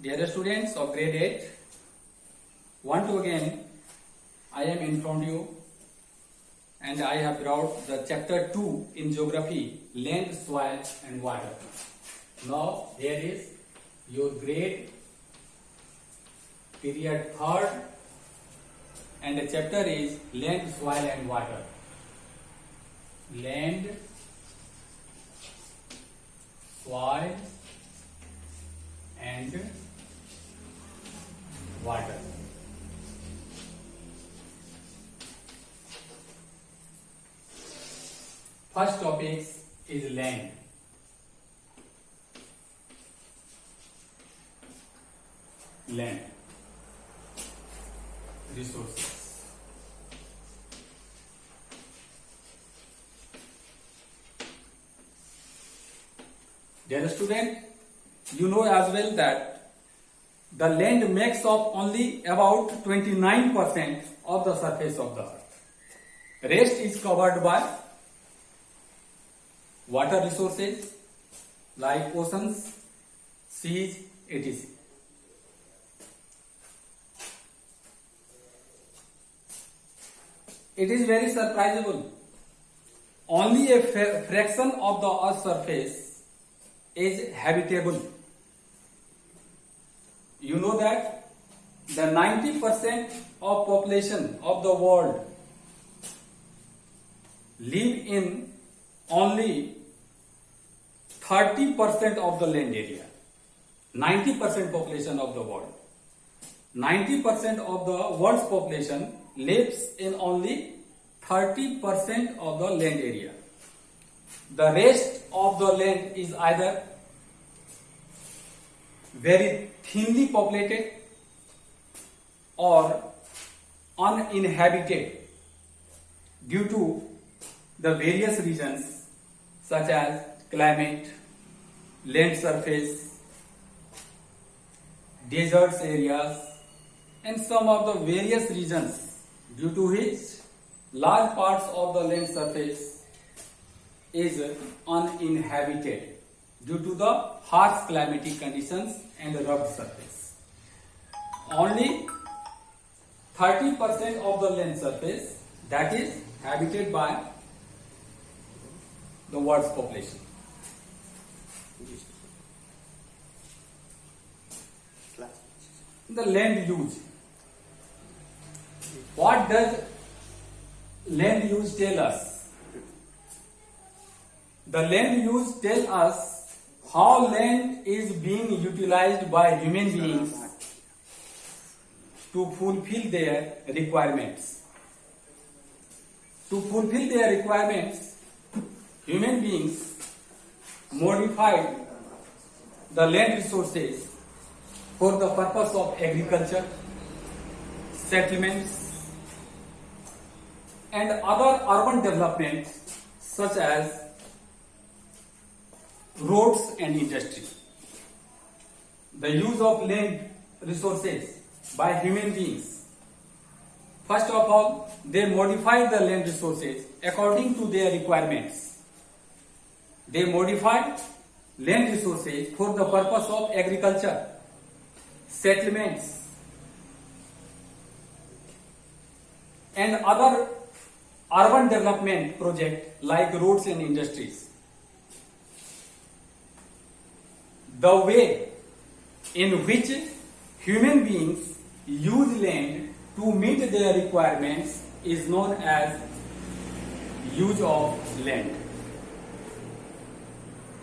Dear students of grade 8, once again I am in front of you and I have brought the chapter 2 in geography, land, soil and water. Now here is your grade period 3rd and the chapter is land, soil and water. Land, soil and water. First topic is land. Land, resources. Dear student, you know as well that the land makes up only about 29% of the surface of the earth. Rest is covered by water resources like oceans, seas, etc. It is very surprisable. Only a fraction of the earth's surface is habitable. You know that the 90% of population of the world live in only 30% of the land area. 90% population of the world. 90% of the world's population lives in only 30% of the land area. The rest of the land is either very thinly populated or uninhabited due to the various reasons such as climate, land surface, deserts areas and some of the various reasons due to which large parts of the land surface is uninhabited due to the harsh climatic conditions and rugged surface. Only 30% of the land surface that is habited by the world's population. The land use. What does land use tell us? The land use tells us how land is being utilized by human beings to fulfill their requirements. To fulfill their requirements, human beings modified the land resources for the purpose of agriculture, settlements, and other urban developments such as roads and industry. The use of land resources by human beings. First of all, they modify the land resources according to their requirements. They modify land resources for the purpose of agriculture, settlements, and other urban development projects like roads and industries. The way in which human beings use land to meet their requirements is known as use of land.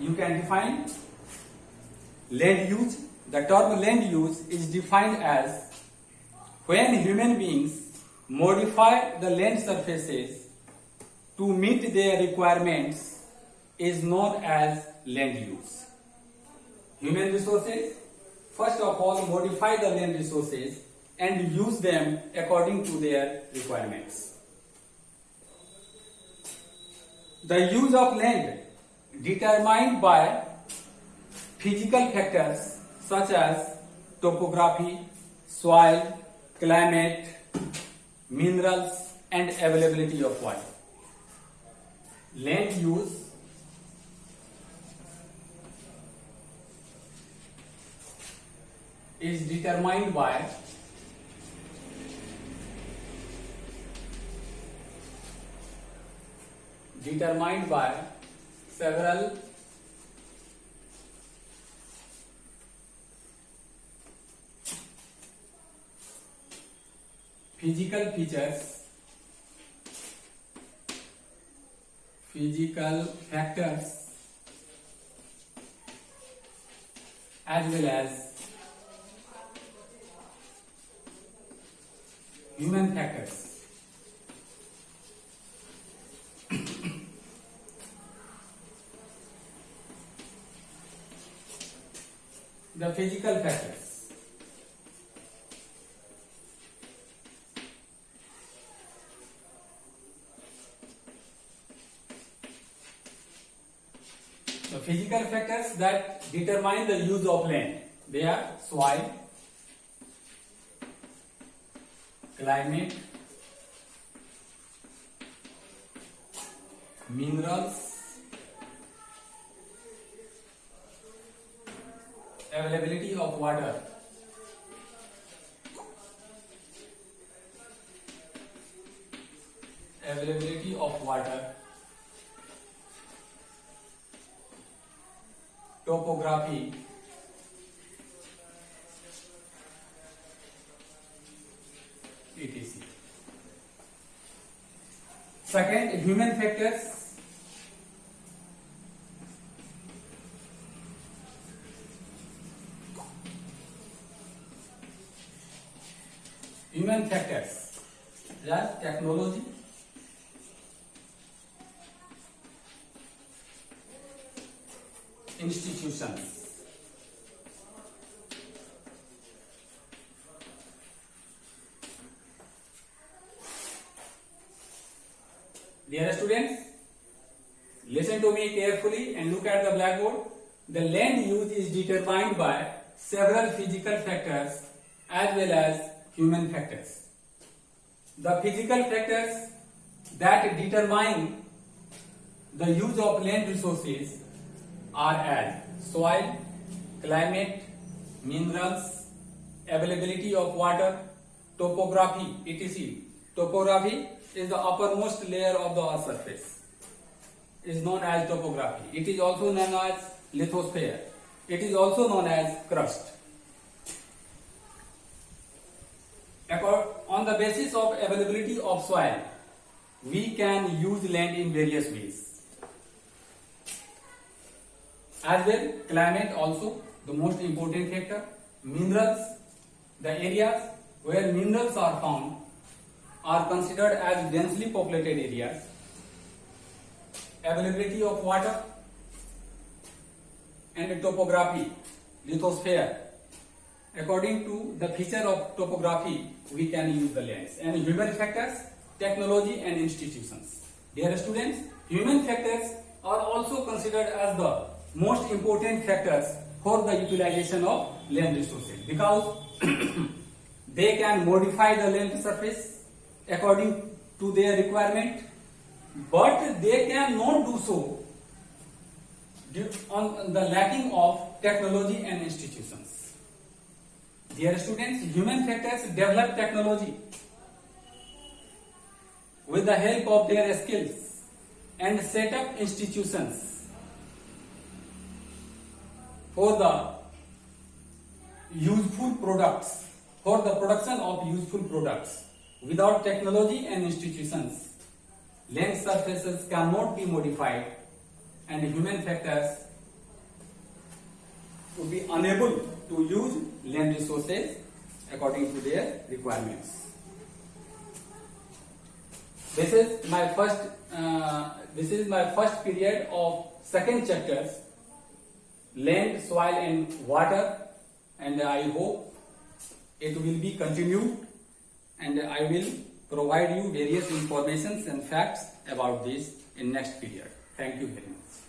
You can define land use. The term land use is defined as when human beings modify the land surfaces to meet their requirements is known as land use. Human resources, first of all, modify the land resources and use them according to their requirements. The use of land determined by physical factors such as topography, soil, climate, minerals and availability of water. Land use is determined by several physical factors, as well as human factors. The physical factors. The physical factors that determine the use of land, they are soil, climate, minerals, availability of water, topography, etc. Second, human factors. Human factors, like technology, institutions. Dear students, listen to me carefully and look at the blackboard. The land use is determined by several physical factors as well as human factors. The physical factors that determine the use of land resources are as soil, climate, minerals, availability of water, topography, etc. Topography is the uppermost layer of the earth's surface. Is known as topography. It is also known as lithosphere. It is also known as crust. On the basis of availability of soil, we can use land in various ways. As well, climate also the most important factor. Minerals, the areas where minerals are found are considered as densely populated areas. Availability of water and topography, lithosphere. According to the feature of topography, we can use the lands. And human factors, technology and institutions. Dear students, human factors are also considered as the most important factors for the utilization of land resources because they can modify the land surface according to their requirement, but they cannot do so due on the lacking of technology and institutions. Dear students, human factors develop technology with the help of their skills and set up institutions for the useful products, for the production of useful products. Without technology and institutions, land surfaces cannot be modified and human factors would be unable to use land resources according to their requirements. This is my first period of second chapters, land, soil and water, and I hope it will be continued and I will provide you various informations and facts about this in next period. Thank you very much.